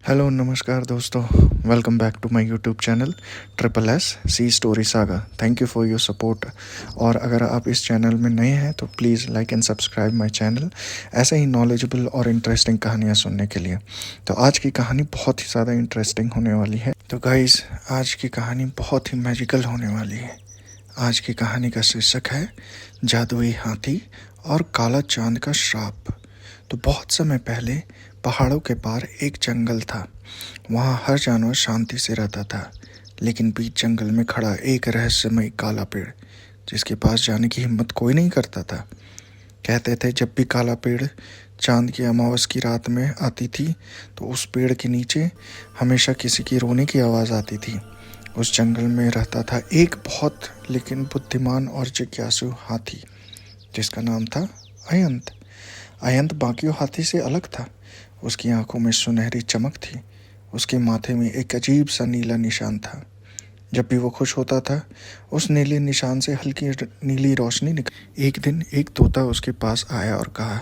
Hello नमस्कार दोस्तों, welcome back to my YouTube channel triple S C story saga. Thank you for your support. और अगर आप इस चैनल में नए हैं तो please like and subscribe my channel ऐसे ही नॉलेजेबल और इंटरेस्टिंग कहानियाँ सुनने के लिए। तो आज की कहानी बहुत ही ज़्यादा इंटरेस्टिंग होने वाली है। तो गाइस, आज की कहानी बहुत ही मैजिकल होने वाली है। आज की कहानी का शीर्षक है जादुई हाथी और काला चांद का श्राप। तो बहुत समय पहले पहाड़ों के पार एक जंगल था। वहाँ हर जानवर शांति से रहता था, लेकिन बीच जंगल में खड़ा एक रहस्यमय काला पेड़, जिसके पास जाने की हिम्मत कोई नहीं करता था। कहते थे जब भी काला पेड़ चांद की अमावस की रात में आती थी तो उस पेड़ के नीचे हमेशा किसी की रोने की आवाज़ आती थी। उस जंगल में रहता था एक बहुत लेकिन बुद्धिमान और जिज्ञासु हाथी, जिसका नाम था अयंत। अयंत बाकियों हाथी से अलग था। उसकी आंखों में सुनहरी चमक थी। उसके माथे में एक अजीब सा नीला निशान था। जब भी वो खुश होता था, उस नीले निशान से हल्की नीली रोशनी निकल। एक दिन एक तोता उसके पास आया और कहा,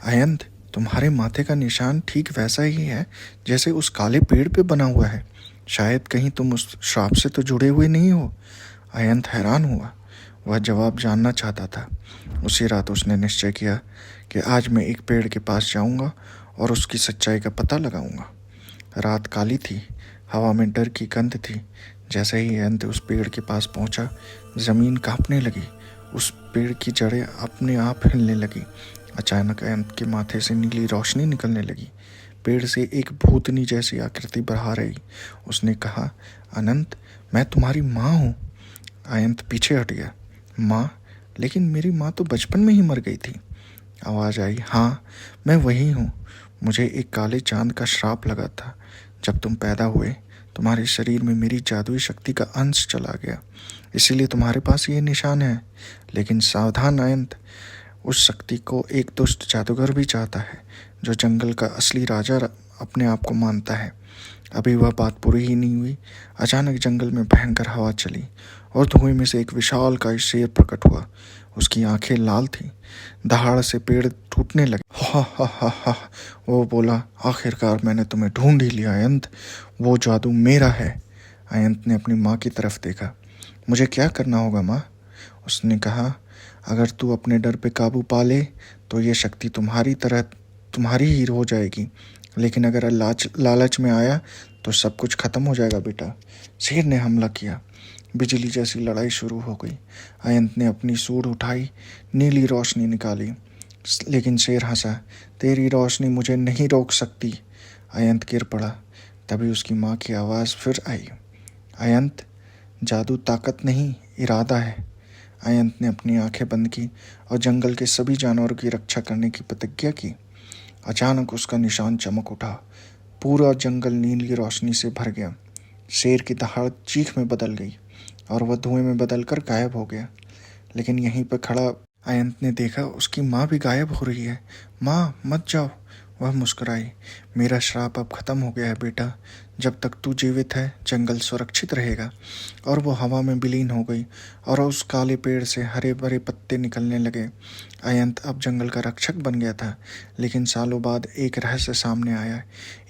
अयंत, तुम्हारे माथे का निशान ठीक वैसा ही है जैसे उस काले पेड़ पे बना हुआ है। शायद कहीं तुम उस श्राप से तो जुड़े हुए नहीं हो। अयंत हैरान हुआ। वह जवाब जानना चाहता था। उसी रात उसने निश्चय किया कि आज मैं एक पेड़ के पास जाऊंगा और उसकी सच्चाई का पता लगाऊंगा। रात काली थी, हवा में डर की गंध थी। जैसे ही अयंत उस पेड़ के पास पहुंचा, ज़मीन कांपने लगी। उस पेड़ की जड़ें अपने आप हिलने लगी। अचानक अयंत के माथे से नीली रोशनी निकलने लगी। पेड़ से एक भूतनी जैसी आकृति बाहर आई। उसने कहा, अनंत, मैं तुम्हारी माँ हूँ। अयंत पीछे हट गया। माँ? लेकिन मेरी माँ तो बचपन में ही मर गई थी। आवाज़ आई, हाँ, मैं वही हूँ। मुझे एक काले चांद का श्राप लगा था। जब तुम पैदा हुए, तुम्हारे शरीर में मेरी जादुई शक्ति का अंश चला गया, इसीलिए तुम्हारे पास ये निशान है। लेकिन सावधान अयंत, उस शक्ति को एक दुष्ट जादूगर भी चाहता है, जो जंगल का असली राजा अपने आप को मानता है। अभी वह बात पूरी ही नहीं हुई, अचानक जंगल में भयंकर हवा चली और धुएं में से एक विशालकाय शेर प्रकट हुआ। उसकी आंखें लाल थीं। दहाड़ से पेड़ टूटने लगे। हा हा हा हा, वो बोला, आखिरकार मैंने तुम्हें ढूंढ ही लिया अयंत। वो जादू मेरा है। अयंत ने अपनी माँ की तरफ देखा। मुझे क्या करना होगा माँ? उसने कहा, अगर तू अपने डर पे काबू पा ले तो ये शक्ति तुम्हारी ही हो जाएगी। लेकिन अगर लालच में आया तो सब कुछ खत्म हो जाएगा बेटा। शेर ने हमला किया। बिजली जैसी लड़ाई शुरू हो गई। अयंत ने अपनी सूंड उठाई, नीली रोशनी निकाली, लेकिन शेर हंसा, तेरी रोशनी मुझे नहीं रोक सकती। अयंत गिर पड़ा। तभी उसकी माँ की आवाज़ फिर आई, अयंत, जादू ताकत नहीं, इरादा है। अयंत ने अपनी आंखें बंद की और जंगल के सभी जानवरों की रक्षा करने की प्रतिज्ञा की। अचानक उसका निशान चमक उठा। पूरा जंगल नीली रोशनी से भर गया। शेर की दहाड़ चीख में बदल गई और वह धुएं में बदलकर गायब हो गया। लेकिन यहीं पर खड़ा अयंत ने देखा उसकी माँ भी गायब हो रही है। माँ, मत जाओ। वह मुस्कुराई, मेरा श्राप अब खत्म हो गया है बेटा। जब तक तू जीवित है जंगल सुरक्षित रहेगा। और वो हवा में विलीन हो गई और उस काले पेड़ से हरे भरे पत्ते निकलने लगे। अयंत अब जंगल का रक्षक बन गया था। लेकिन सालों बाद एक रहस्य सामने आया।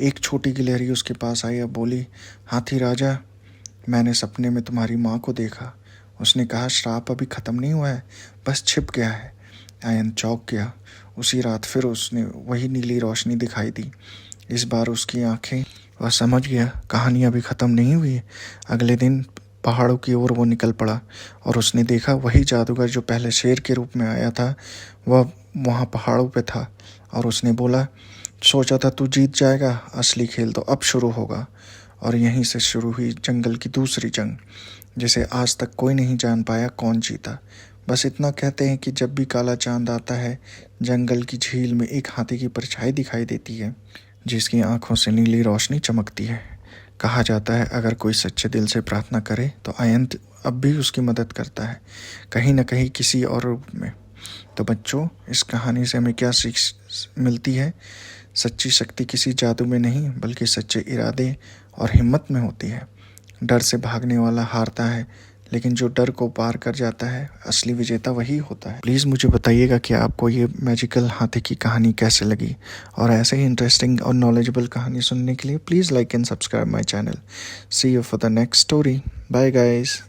एक छोटी गिलहरी उसके पास आई और बोली, हाथी राजा, मैंने सपने में तुम्हारी माँ को देखा। उसने कहा श्राप अभी ख़त्म नहीं हुआ है, बस छिप गया है। अयंत चौंक गया। उसी रात फिर उसने वही नीली रोशनी दिखाई दी। इस बार उसकी आंखें, वह समझ गया कहानी अभी ख़त्म नहीं हुई। अगले दिन पहाड़ों की ओर वो निकल पड़ा और उसने देखा वही जादूगर जो पहले शेर के रूप में आया था, वह वहाँ पहाड़ों पे था। और उसने बोला, सोचा था तू जीत जाएगा, असली खेल तो अब शुरू होगा। और यहीं से शुरू हुई जंगल की दूसरी जंग, जिसे आज तक कोई नहीं जान पाया कौन जीता। बस इतना कहते हैं कि जब भी काला चांद आता है, जंगल की झील में एक हाथी की परछाई दिखाई देती है, जिसकी आंखों से नीली रोशनी चमकती है। कहा जाता है अगर कोई सच्चे दिल से प्रार्थना करे तो अयंत अब भी उसकी मदद करता है, कहीं न कहीं किसी और रूप में। तो बच्चों, इस कहानी से हमें क्या सीख मिलती है? सच्ची शक्ति किसी जादू में नहीं, बल्कि सच्चे इरादे और हिम्मत में होती है। डर से भागने वाला हारता है, लेकिन जो डर को पार कर जाता है असली विजेता वही होता है। प्लीज़ मुझे बताइएगा कि आपको ये मैजिकल हाथी की कहानी कैसे लगी, और ऐसे ही इंटरेस्टिंग और नॉलेजेबल कहानी सुनने के लिए please like and subscribe my channel. See you for the next story. Bye guys.